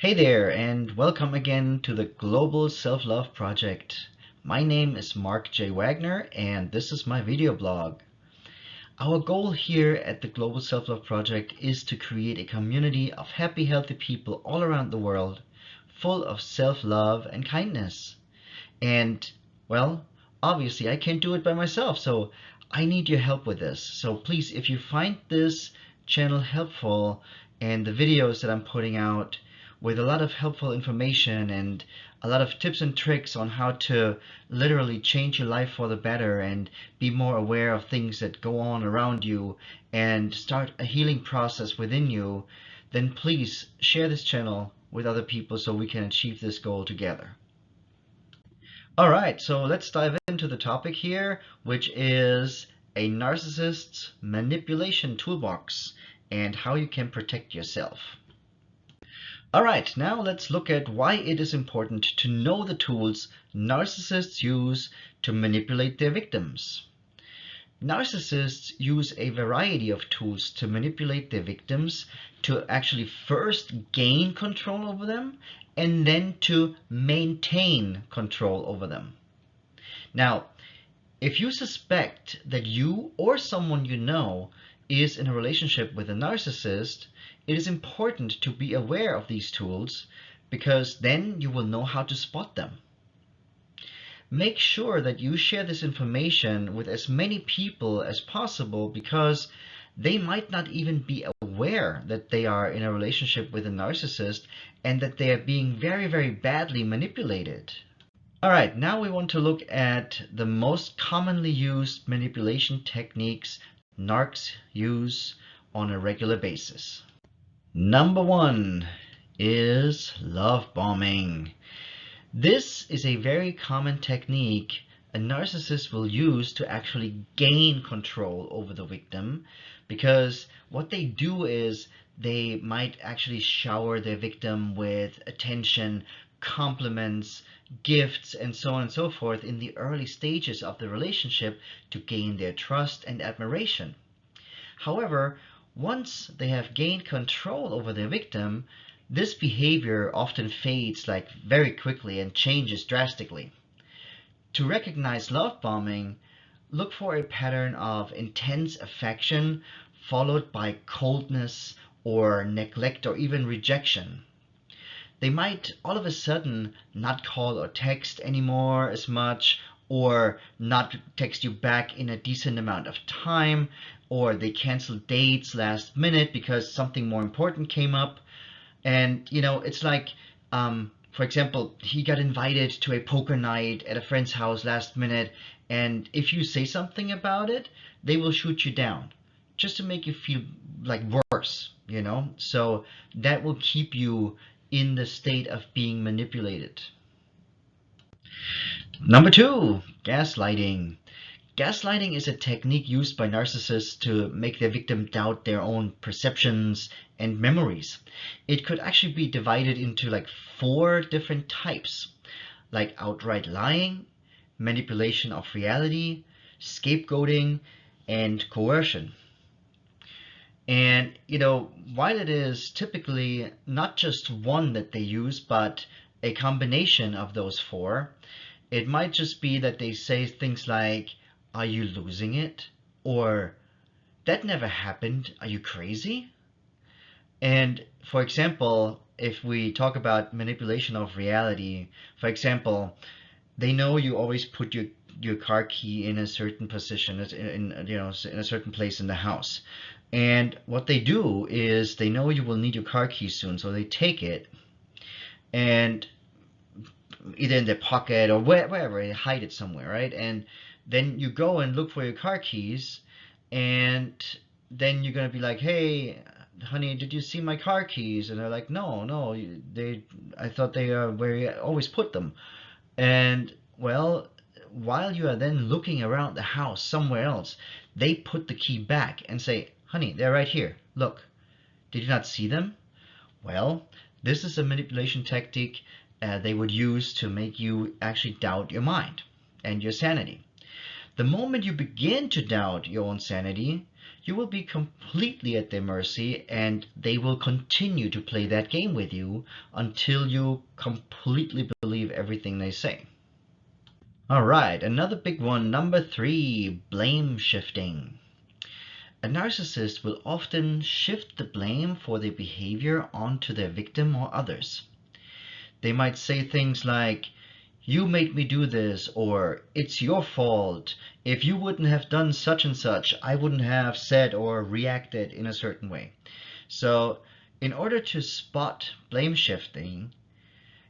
Hey there, and welcome again to the Global Self-Love Project. My name is Mark J. Wagner, and this is my video blog. Our goal here at the Global Self-Love Project is to create a community of happy, healthy people all around the world, full of self-love and kindness. And, well, obviously I can't do it by myself, so I need your help with this. So please, if you find this channel helpful and the videos that I'm putting out with a lot of helpful information and a lot of tips and tricks on how to literally change your life for the better and be more aware of things that go on around you and start a healing process within you, then please share this channel with other people so we can achieve this goal together. Alright, so let's dive into the topic here, which is a narcissist's manipulation toolbox and how you can protect yourself. Alright, now let's look at why it is important to know the tools narcissists use to manipulate their victims. Narcissists use a variety of tools to manipulate their victims to actually first gain control over them and then to maintain control over them. Now, if you suspect that you or someone you know is in a relationship with a narcissist, it is important to be aware of these tools because then you will know how to spot them. Make sure that you share this information with as many people as possible because they might not even be aware that they are in a relationship with a narcissist and that they are being very, very badly manipulated. Alright, now we want to look at the most commonly used manipulation techniques narcs use on a regular basis. Number one is love bombing. This is a very common technique a narcissist will use to actually gain control over the victim, because what they do is they might actually shower their victim with attention, compliments, gifts, and so on and so forth in the early stages of the relationship to gain their trust and admiration. However, once they have gained control over their victim, this behavior often fades very quickly and changes drastically. To recognize love bombing, look for a pattern of intense affection followed by coldness or neglect or even rejection. They might all of a sudden not call or text anymore as much, or not text you back in a decent amount of time, or they cancel dates last minute because something more important came up. And it's like, for example, he got invited to a poker night at a friend's house last minute, and if you say something about it, they will shoot you down just to make you feel like worse, So that will keep you in the state of being manipulated. Number two, gaslighting. Gaslighting is a technique used by narcissists to make their victim doubt their own perceptions and memories. It could actually be divided into 4 different types, like outright lying, manipulation of reality, scapegoating, and coercion. And, while it is typically not just one that they use, but a combination of those 4, it might just be that they say things like, "Are you losing it?" Or, "That never happened. Are you crazy?" And for example, if we talk about manipulation of reality, for example, they know you always put your car key in a certain position, in a certain place in the house. And what they do is they know you will need your car key soon, so they take it and either in their pocket or wherever, they hide it somewhere, right? And then you go and look for your car keys, and then you're gonna be like, "Hey, honey, did you see my car keys?" And they're like, "No, I thought they are where you always put them." And well, while you are then looking around the house somewhere else, they put the key back and say, "Honey, they're right here. Look, did you not see them?" Well, this is a manipulation tactic they would use to make you actually doubt your mind and your sanity. The moment you begin to doubt your own sanity, you will be completely at their mercy, and they will continue to play that game with you until you completely believe everything they say. All right, another big one, number 3, blame shifting. A narcissist will often shift the blame for their behavior onto their victim or others. They might say things like, "You made me do this," or "It's your fault. If you wouldn't have done such and such, I wouldn't have said or reacted in a certain way." So, in order to spot blame shifting,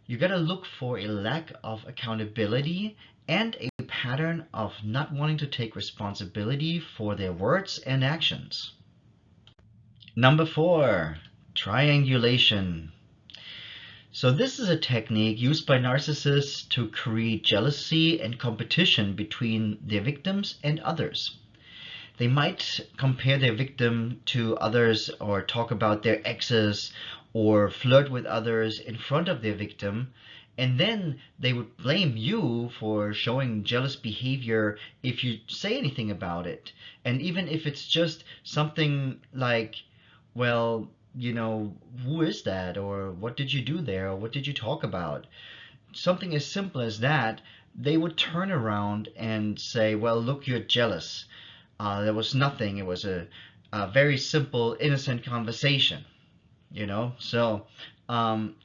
you gotta look for a lack of accountability and a pattern of not wanting to take responsibility for their words and actions. Number 4, triangulation. So this is a technique used by narcissists to create jealousy and competition between their victims and others. They might compare their victim to others or talk about their exes or flirt with others in front of their victim, and then they would blame you for showing jealous behavior if you say anything about it. And even if it's just something like, well, who is that? Or what did you do there? Or what did you talk about? Something as simple as that, they would turn around and say, well, look, you're jealous. There was nothing. It was a very simple, innocent conversation, So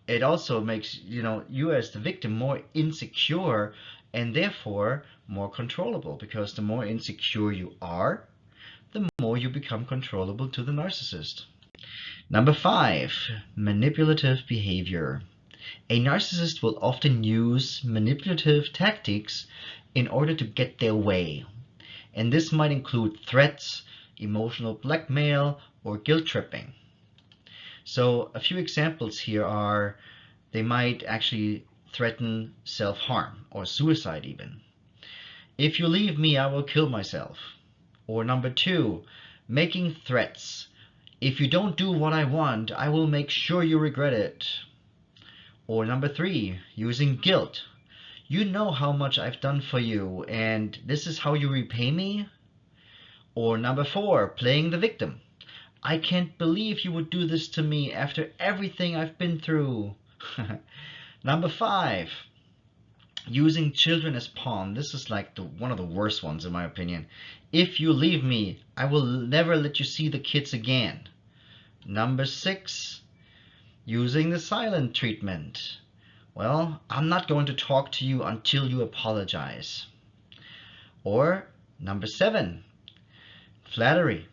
it also makes, you as the victim more insecure and therefore more controllable, because the more insecure you are, the more you become controllable to the narcissist. Number 5, manipulative behavior. A narcissist will often use manipulative tactics in order to get their way. And this might include threats, emotional blackmail, or guilt tripping. So a few examples here are, they might actually threaten self-harm or suicide even. "If you leave me, I will kill myself." Or number 2, making threats. "If you don't do what I want, I will make sure you regret it." Or number 3, using guilt. "You know how much I've done for you, and this is how you repay me." Or number 4, playing the victim. "I can't believe you would do this to me after everything I've been through." Number 5, using children as pawn. This is like one of the worst ones in my opinion. "If you leave me, I will never let you see the kids again." Number 6, using the silent treatment. "Well, I'm not going to talk to you until you apologize." Or number 7, flattery.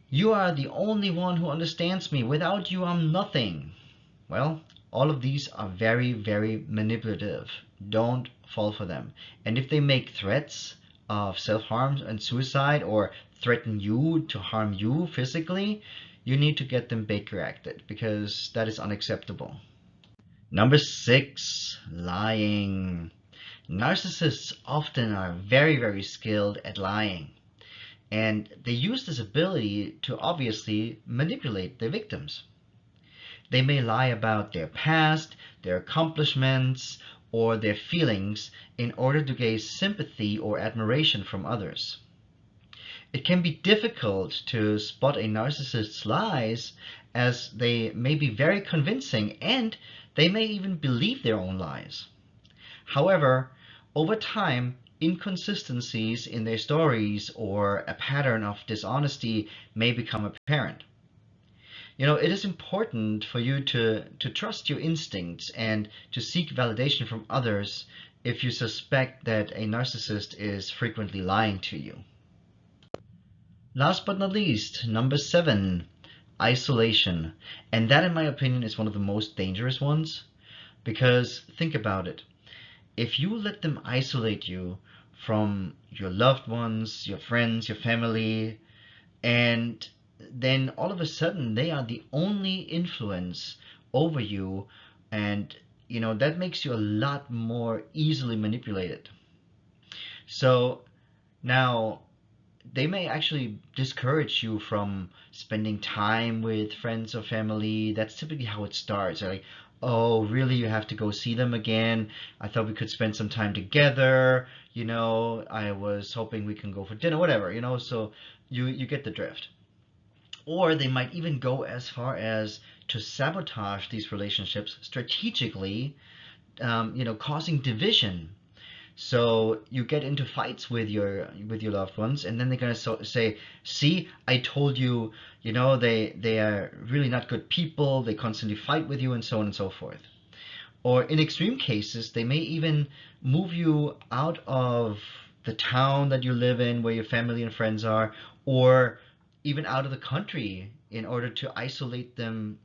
"You are the only one who understands me. Without you, I'm nothing." Well, all of these are very, very manipulative. Don't fall for them. And if they make threats of self-harm and suicide, or threaten you to harm you physically, you need to get them Baker acted, because that is unacceptable. Number 6, lying. Narcissists often are very, very skilled at lying. And they use this ability to obviously manipulate their victims. They may lie about their past, their accomplishments, or their feelings in order to gain sympathy or admiration from others. It can be difficult to spot a narcissist's lies, as they may be very convincing and they may even believe their own lies. However, over time, inconsistencies in their stories or a pattern of dishonesty may become apparent. It is important for you to trust your instincts and to seek validation from others if you suspect that a narcissist is frequently lying to you. Last but not least, number 7, isolation. And that, in my opinion, is one of the most dangerous ones, because think about it. If you let them isolate you from your loved ones, your friends, your family, and then all of a sudden they are the only influence over you, and that makes you a lot more easily manipulated. So now they may actually discourage you from spending time with friends or family. That's typically how it starts. They're like, "Oh, really? You have to go see them again? I thought we could spend some time together. I was hoping we can go for dinner," whatever, So, you get the drift. Or they might even go as far as to sabotage these relationships strategically, causing division. So you get into fights with your loved ones, and then they're gonna say, "See, I told you. They are really not good people. They constantly fight with you, and so on and so forth." Or in extreme cases, they may even move you out of the town that you live in, where your family and friends are, or even out of the country in order to isolate them,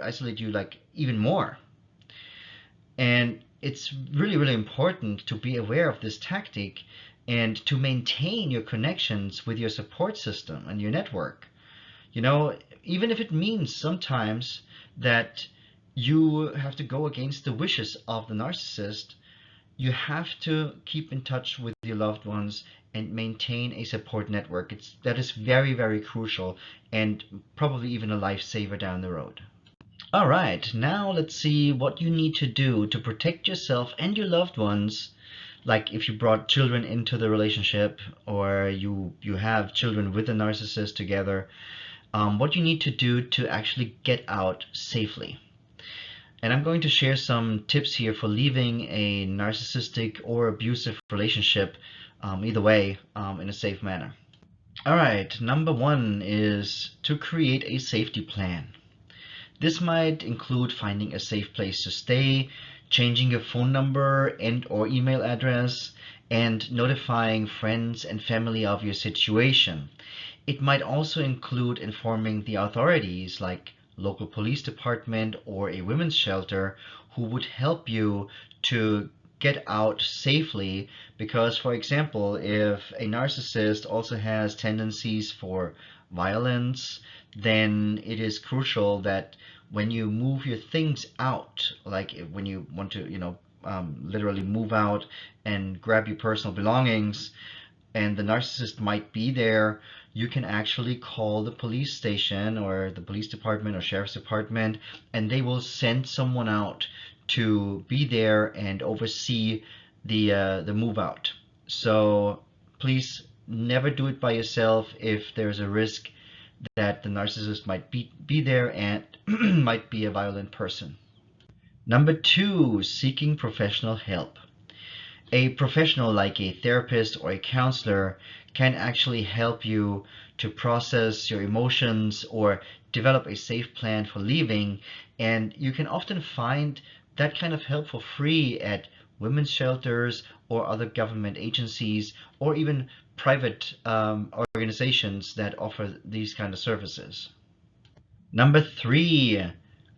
isolate you like even more. And it's really, really important to be aware of this tactic and to maintain your connections with your support system and your network. Even if it means sometimes that you have to go against the wishes of the narcissist, you have to keep in touch with your loved ones and maintain a support network. That is very, very crucial and probably even a lifesaver down the road. All right, now let's see what you need to do to protect yourself and your loved ones. Like if you brought children into the relationship, or you have children with a narcissist together, what you need to do to actually get out safely. And I'm going to share some tips here for leaving a narcissistic or abusive relationship, either way, in a safe manner. All right, number one is to create a safety plan. This might include finding a safe place to stay, changing your phone number and or email address, and notifying friends and family of your situation. It might also include informing the authorities, like local police department or a women's shelter, who would help you to get out safely. Because, for example, if a narcissist also has tendencies for violence, then it is crucial that when you move your things out, like when you want to, literally move out and grab your personal belongings, and the narcissist might be there, you can actually call the police station or the police department or sheriff's department, and they will send someone out to be there and oversee the move out. So please never do it by yourself if there's a risk that the narcissist might be there and might be a violent person. Number two, seeking professional help. A professional like a therapist or a counselor can actually help you to process your emotions or develop a safe plan for leaving. And you can often find that kind of help for free at women's shelters or other government agencies, or even private organizations that offer these kind of services. Number three,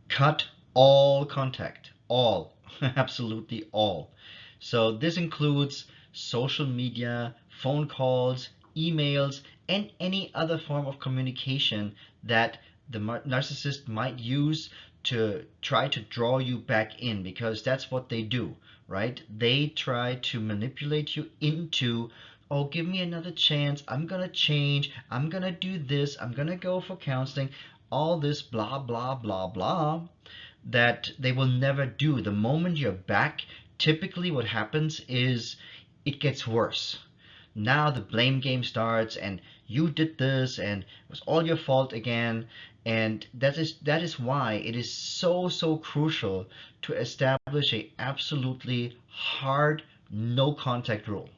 cut all contact. All, absolutely all. So this includes social media, phone calls, emails, and any other form of communication that the narcissist might use to try to draw you back in, because that's what they do, right? They try to manipulate you into, oh, give me another chance, I'm gonna change, I'm gonna do this, I'm gonna go for counseling, all this blah, blah, blah, blah, that they will never do. The moment you're back, typically what happens is it gets worse. Now the blame game starts, and you did this, and it was all your fault again. And that is why it is so crucial to establish a absolutely hard no contact rule.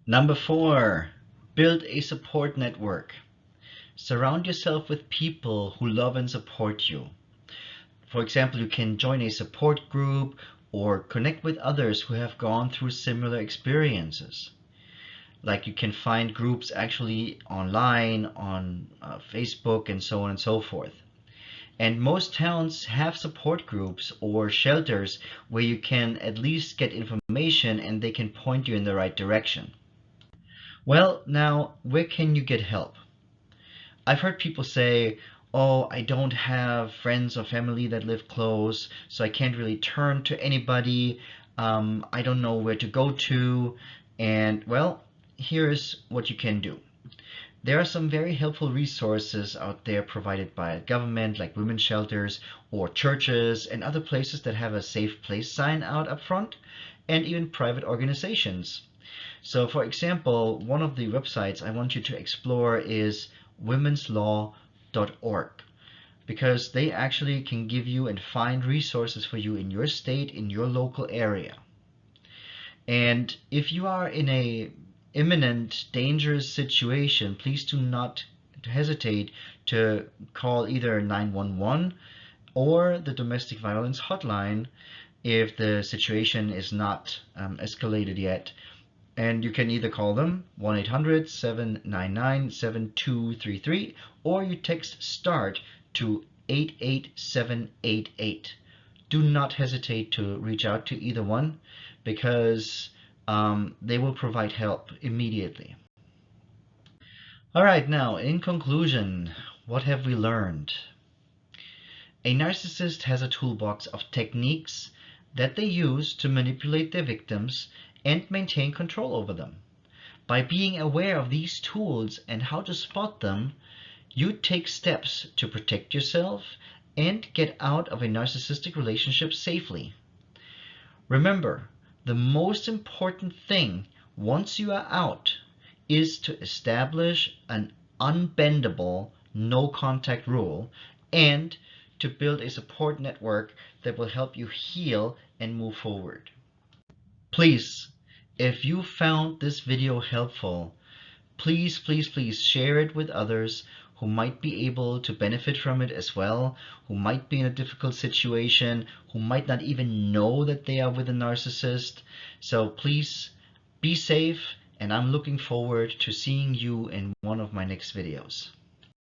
Number four, build a support network. Surround yourself with people who love and support you. For example, you can join a support group or connect with others who have gone through similar experiences. Like you can find groups actually online, on Facebook, and so on and so forth. And most towns have support groups or shelters where you can at least get information and they can point you in the right direction. Well, now, where can you get help? I've heard people say, oh, I don't have friends or family that live close, so I can't really turn to anybody. I don't know where to go to. And well, here's what you can do. There are some very helpful resources out there provided by government, like women's shelters or churches and other places that have a safe place sign out up front, and even private organizations. So for example, one of the websites I want you to explore is womenslaw.org, because they actually can give you and find resources for you in your state, in your local area. And if you are in a imminent, dangerous situation, please do not hesitate to call either 911 or the domestic violence hotline if the situation is not escalated yet. And you can either call them 1-800-799-7233, or you text START to 88788. Do not hesitate to reach out to either one, because they will provide help immediately. All right, now in conclusion, what have we learned? A narcissist has a toolbox of techniques that they use to manipulate their victims and maintain control over them. By being aware of these tools and how to spot them, you take steps to protect yourself and get out of a narcissistic relationship safely. Remember, the most important thing once you are out is to establish an unbendable no contact rule and to build a support network that will help you heal and move forward. Please, if you found this video helpful, please share it with others who might be able to benefit from it as well, who might be in a difficult situation, who might not even know that they are with a narcissist. So please be safe, and I'm looking forward to seeing you in one of my next videos.